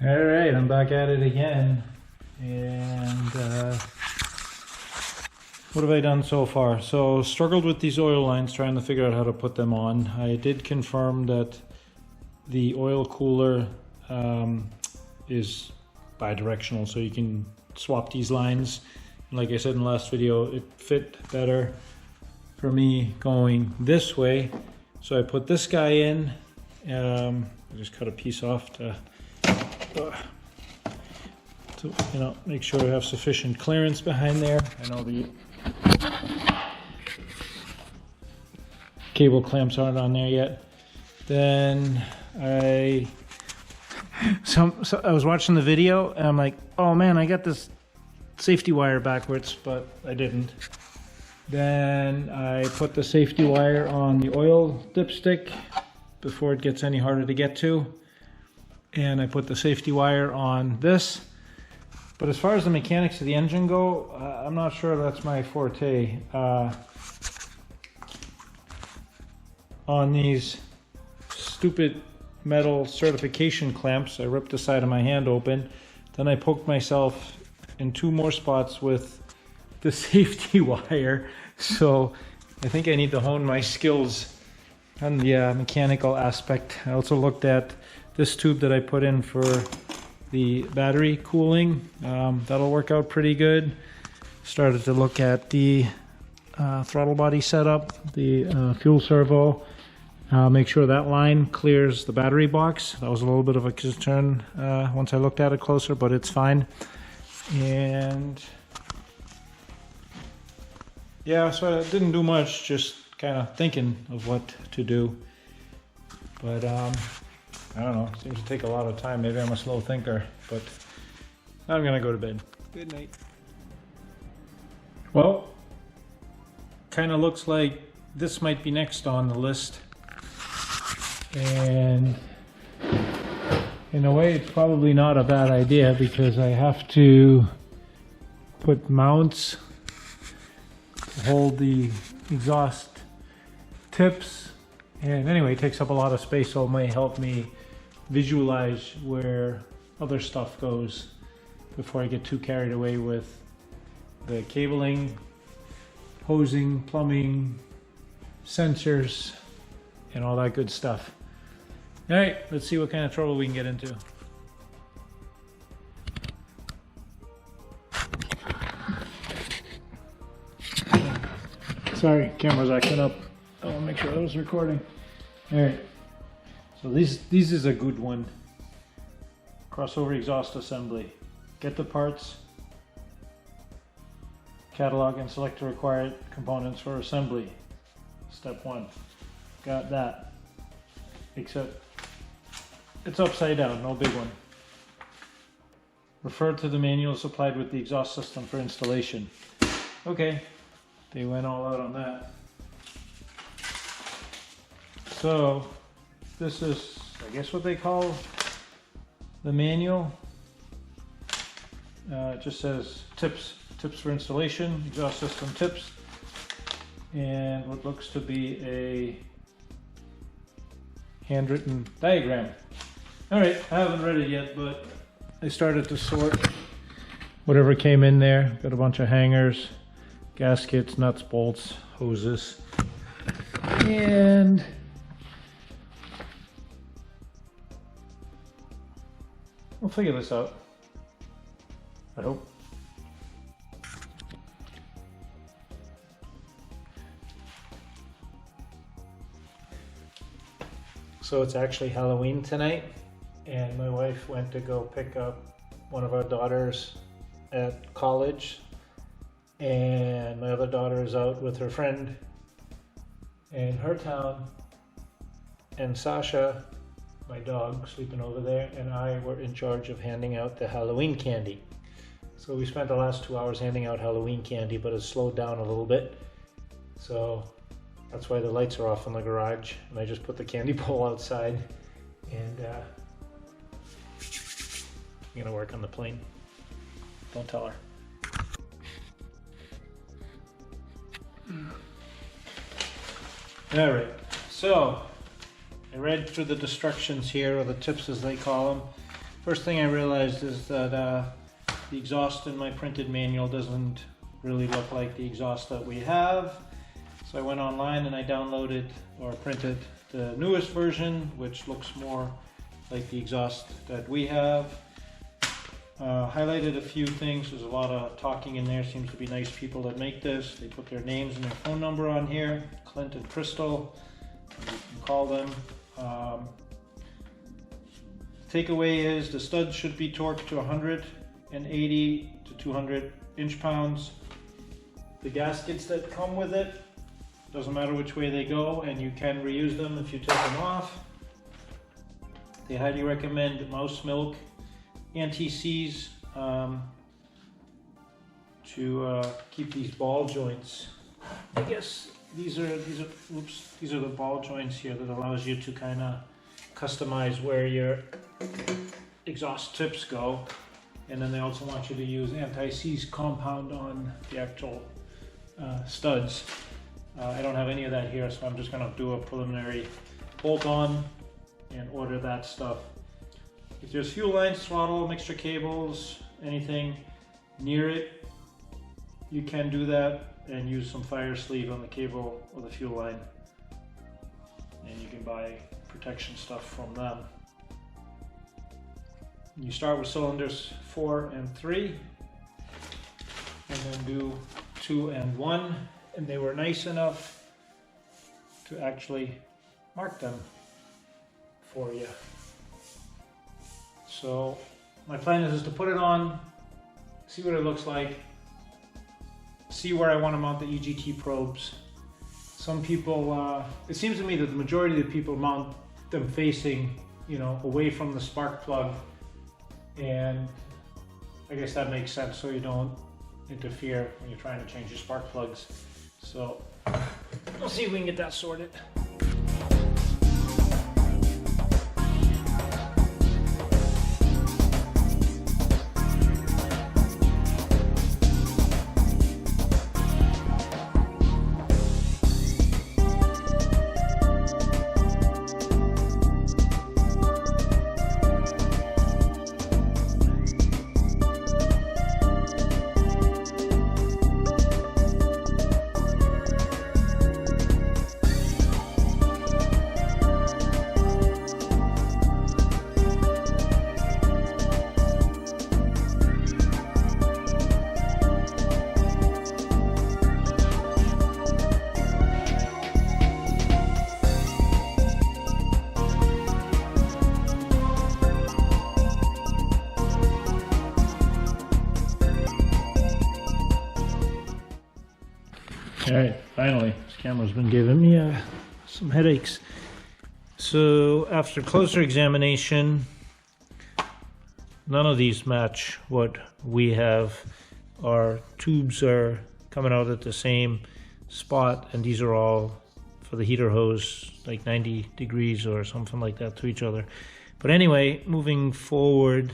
All right, I'm back at it again, and what have I done so far? So struggled with these oil lines, trying to figure out how to put them on. I did confirm that the oil cooler is bi-directional, so you can swap these lines. Like I said in the last video, it fit better for me going this way, so I put this guy in. I just cut a piece off to make sure we have sufficient clearance behind there. I know the cable clamps aren't on there yet. Then I was watching the video and I'm like, oh man, I got this safety wire backwards, but I didn't. Then I put the safety wire on the oil dipstick before it gets any harder to get to. And I put the safety wire on this. But as far as the mechanics of the engine go, I'm not sure that's my forte. On these stupid metal certification clamps, I ripped the side of my hand open. Then I poked myself in 2 more spots with the safety wire. So I think I need to hone my skills on the mechanical aspect. I also looked at this tube that I put in for the battery cooling. That'll work out pretty good. Started to look at the throttle body setup, the fuel servo. Make sure that line clears the battery box. That was a little bit of a concern once I looked at it closer, but it's fine. And yeah, so I didn't do much, just kind of thinking of what to do. But I don't know, it seems to take a lot of time. Maybe I'm a slow thinker, but I'm gonna go to bed. Good night. Well, kind of looks like this might be next on the list. And in a way, it's probably not a bad idea because I have to put mounts to hold the exhaust tips. And anyway, it takes up a lot of space, so it may help me visualize where other stuff goes before I get too carried away with the cabling, hosing, plumbing, sensors, and all that good stuff. All right, let's see what kind of trouble we can get into. Sorry, camera's acting up. I want to make sure I was recording. All right, so this is a good one. Crossover exhaust assembly. Get the parts, catalog and select the required components for assembly. Step 1. Got that. Except it's upside down, no big one. Refer to the manual supplied with the exhaust system for installation. Okay, they went all out on that. So this is, I guess, what they call the manual. It just says tips for installation, exhaust system tips, and what looks to be a handwritten diagram. All right, I haven't read it yet, but I started to sort whatever came in there. Got a bunch of hangers, gaskets, nuts, bolts, hoses, and we'll figure this out, I hope. So it's actually Halloween tonight, and my wife went to go pick up one of our daughters at college, and my other daughter is out with her friend in her town, and Sasha, my dog, sleeping over there, and I were in charge of handing out the Halloween candy. So we spent the last 2 hours handing out Halloween candy, but it's slowed down a little bit. So that's why the lights are off in the garage, and I just put the candy bowl outside, and I'm gonna work on the plane. Don't tell her. All right, so I read through the instructions here, or the tips as they call them. First thing I realized is that the exhaust in my printed manual doesn't really look like the exhaust that we have. So I went online and I downloaded or printed the newest version, which looks more like the exhaust that we have. Highlighted a few things. There's a lot of talking in there. Seems to be nice people that make this. They put their names and their phone number on here. Clint and Crystal. You can call them. Takeaway is the studs should be torqued to 180 to 200 inch-pounds. The gaskets that come with it, doesn't matter which way they go, and you can reuse them if you take them off. They highly recommend mouse milk anti-seize to keep these ball joints. I guess these are the ball joints here that allows you to kind of customize where your exhaust tips go. And then they also want you to use anti-seize compound on the actual studs. I don't have any of that here, so I'm just gonna do a preliminary bolt on and order that stuff. If there's fuel lines, throttle, mixture cables, anything near it, you can do that and use some fire sleeve on the cable or the fuel line. And you can buy protection stuff from them. You start with cylinders 4 and 3, and then do 2 and 1, and they were nice enough to actually mark them for you. So my plan is to put it on, see what it looks like, see where I want to mount the EGT probes. Some people, it seems to me that the majority of the people mount them facing, away from the spark plug, and I guess that makes sense so you don't interfere when you're trying to change your spark plugs. So we'll see if we can get that sorted. All right, finally, this camera's been giving me some headaches. So after closer examination, none of these match what we have. Our tubes are coming out at the same spot, and these are all for the heater hose, like 90 degrees or something like that to each other. But anyway, moving forward,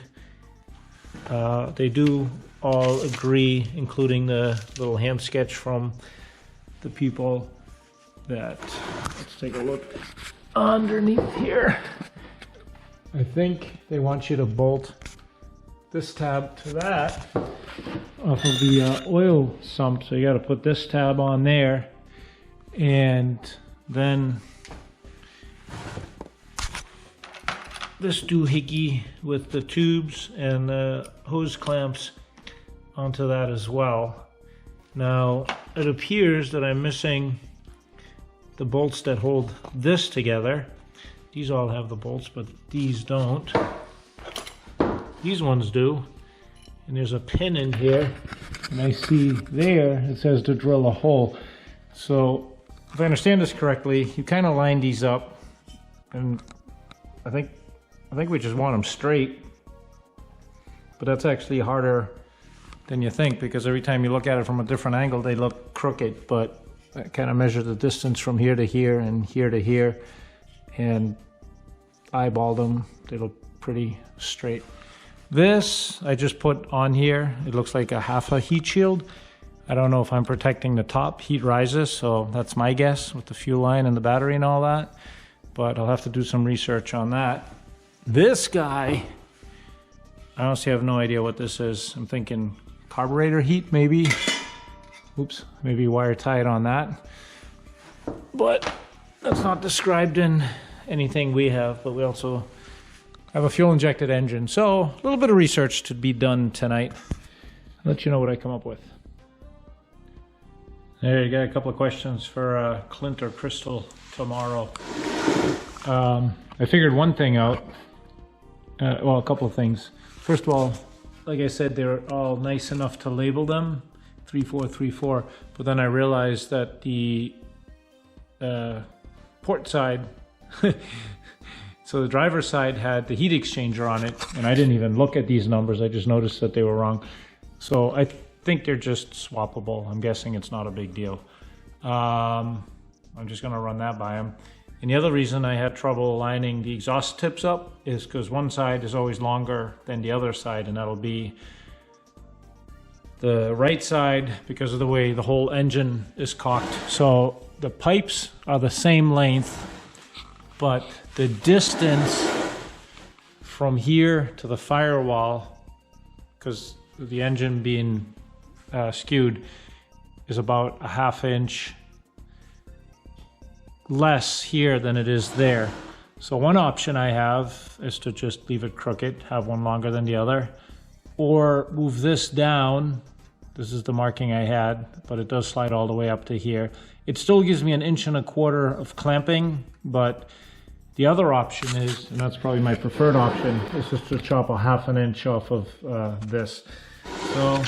they do all agree, including the little hand sketch from the people that, let's take a look underneath here. I think they want you to bolt this tab to that off of the oil sump. So you got to put this tab on there, and then this doohickey with the tubes and the hose clamps onto that as well. Now, it appears that I'm missing the bolts that hold this together. These all have the bolts, but these don't. These ones do. And there's a pin in here, and I see there it says to drill a hole. So, if I understand this correctly, you kind of line these up, and I think we just want them straight. But that's actually harder than you think, because every time you look at it from a different angle, they look crooked. But I kind of measure the distance from here to here and here to here and eyeball them. They look pretty straight. This I just put on here. It looks like a half a heat shield. I don't know if I'm protecting the top. Heat rises, so that's my guess with the fuel line and the battery and all that. But I'll have to do some research on that. This guy I honestly have no idea what this is. I'm thinking carburetor heat, maybe. Oops, maybe wire tied on that. But that's not described in anything we have, but we also have a fuel injected engine. So a little bit of research to be done tonight. I'll let you know what I come up with. There, you got a couple of questions for Clint or Crystal tomorrow. I figured one thing out. Well, a couple of things. First of all, like I said, they're all nice enough to label them, 3434. But then I realized that the port side, so the driver's side had the heat exchanger on it, and I didn't even look at these numbers. I just noticed that they were wrong. So I think they're just swappable. I'm guessing it's not a big deal. I'm just gonna run that by them. And the other reason I had trouble lining the exhaust tips up is because one side is always longer than the other side, and that'll be the right side because of the way the whole engine is cocked. So the pipes are the same length, but the distance from here to the firewall, because the engine being skewed, is about a ½ inch less here than it is there. So one option I have is to just leave it crooked, have one longer than the other, or move this down. This is the marking I had, but it does slide all the way up to here. It still gives me 1.25 inches of clamping, but the other option is, and that's probably my preferred option, is just to chop a ½ inch off of this. So I'm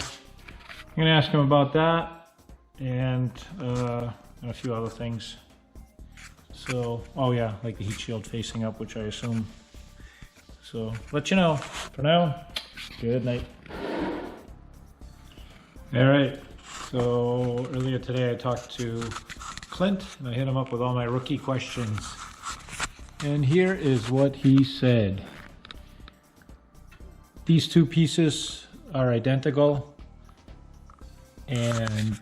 gonna ask him about that and a few other things. So, oh yeah, like the heat shield facing up, which I assume. So, let you know. For now, good night. All right, so earlier today I talked to Clint and I hit him up with all my rookie questions. And here is what he said. These two pieces are identical and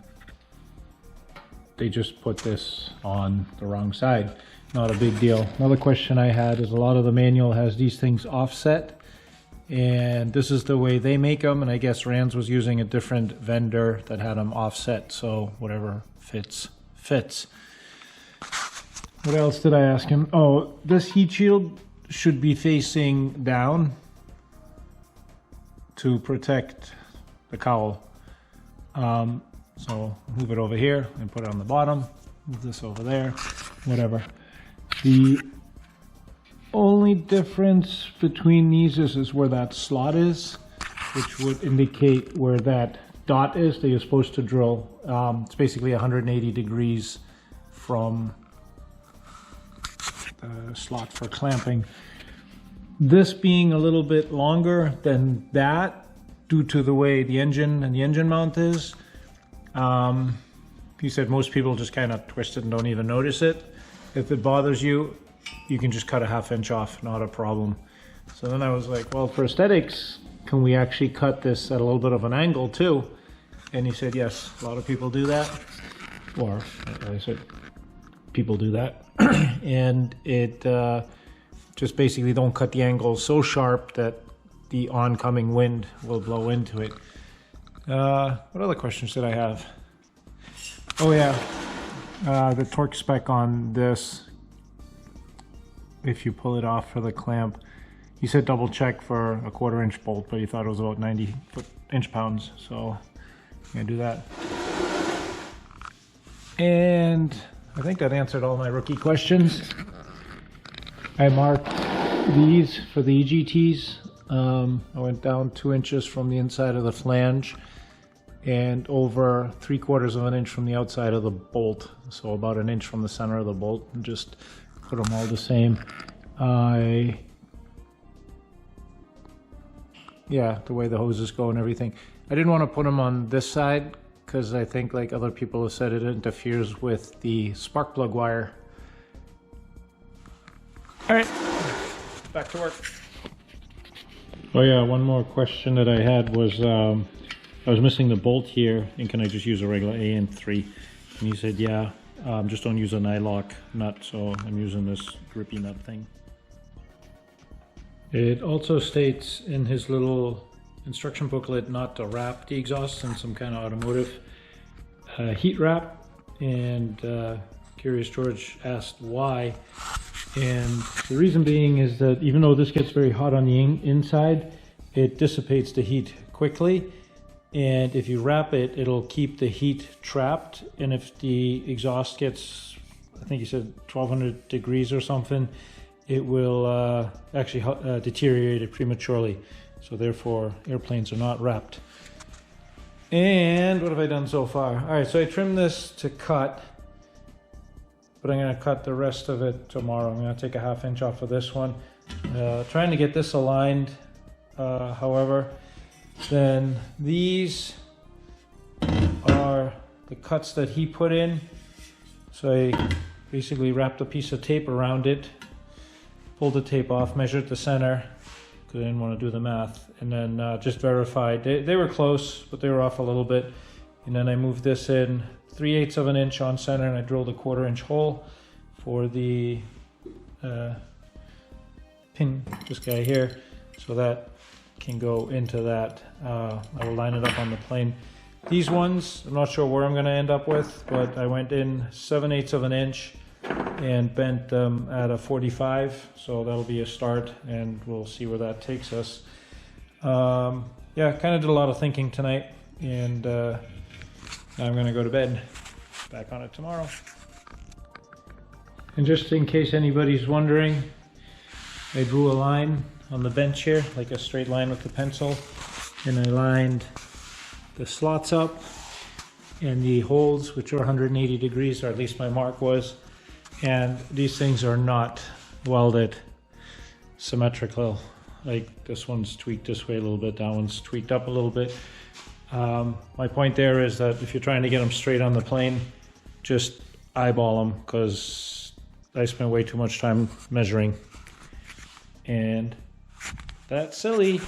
they just put this on the wrong side. Not a big deal. Another question I had is a lot of the manual has these things offset, and this is the way they make them, and I guess RANS was using a different vendor that had them offset, so whatever fits, fits. What else did I ask him? Oh, this heat shield should be facing down to protect the cowl. So move it over here and put it on the bottom, move this over there, whatever. The only difference between these is where that slot is, which would indicate where that dot is that you're supposed to drill. It's basically 180 degrees from the slot for clamping. This being a little bit longer than that, due to the way the engine and the engine mount is, he said most people just kind of twist it and don't even notice it. If it bothers you, you can just cut a ½ inch off, not a problem. So then I was like, well, for aesthetics, can we actually cut this at a little bit of an angle too? And he said, yes, a lot of people do that. Or I said, people do that. And it just basically don't cut the angle so sharp that the oncoming wind will blow into it. What other questions did I have? Oh yeah, the torque spec on this, if you pull it off for the clamp, he said double check for a 1/4 inch bolt, but he thought it was about 90 inch-pounds, so I'm gonna do that. And I think that answered all my rookie questions. I marked these for the EGTs. I went down 2 inches from the inside of the flange and over 3/4 inch from the outside of the bolt, so about 1 inch from the center of the bolt, and just put them all the same. Yeah, the way the hoses go and everything. I didn't want to put them on this side because I think, like other people have said, it interferes with the spark plug wire. All right, back to work. Oh yeah, one more question that I had was, I was missing the bolt here, and can I just use a regular AN3? And he said, yeah, just don't use a nylock nut, so I'm using this grippy nut thing. It also states in his little instruction booklet not to wrap the exhaust in some kind of automotive heat wrap, and Curious George asked why, and the reason being is that even though this gets very hot on the inside, it dissipates the heat quickly, and if you wrap it, it'll keep the heat trapped, and if the exhaust gets, I think you said 1200 degrees or something, it will actually deteriorate it prematurely. So therefore, airplanes are not wrapped. And what have I done so far? All right, so I trimmed this to cut, but I'm gonna cut the rest of it tomorrow. I'm gonna take a 1/2 inch off of this one. Trying to get this aligned, however. Then these are the cuts that he put in. So I basically wrapped a piece of tape around it, pulled the tape off, measured the center, because I didn't want to do the math, and then just verified. They were close, but they were off a little bit. And then I moved this in 3/8 of an inch on center, and I drilled a 1/4 inch hole for the pin, this guy here, so that can go into that. I will line it up on the plane. These ones, I'm not sure where I'm going to end up with, but I went in 7/8 of an inch and bent them at a 45, so that'll be a start, and we'll see where that takes us. Yeah, kind of did a lot of thinking tonight, and now I'm going to go to bed. Back on it tomorrow. And just in case anybody's wondering, I drew a line on the bench here, like a straight line with the pencil, and I lined the slots up and the holes, which are 180 degrees, or at least my mark was. And these things are not welded symmetrical. Like this one's tweaked this way a little bit, that one's tweaked up a little bit. My point there is that if you're trying to get them straight on the plane, just eyeball them, because I spent way too much time measuring. And that's silly.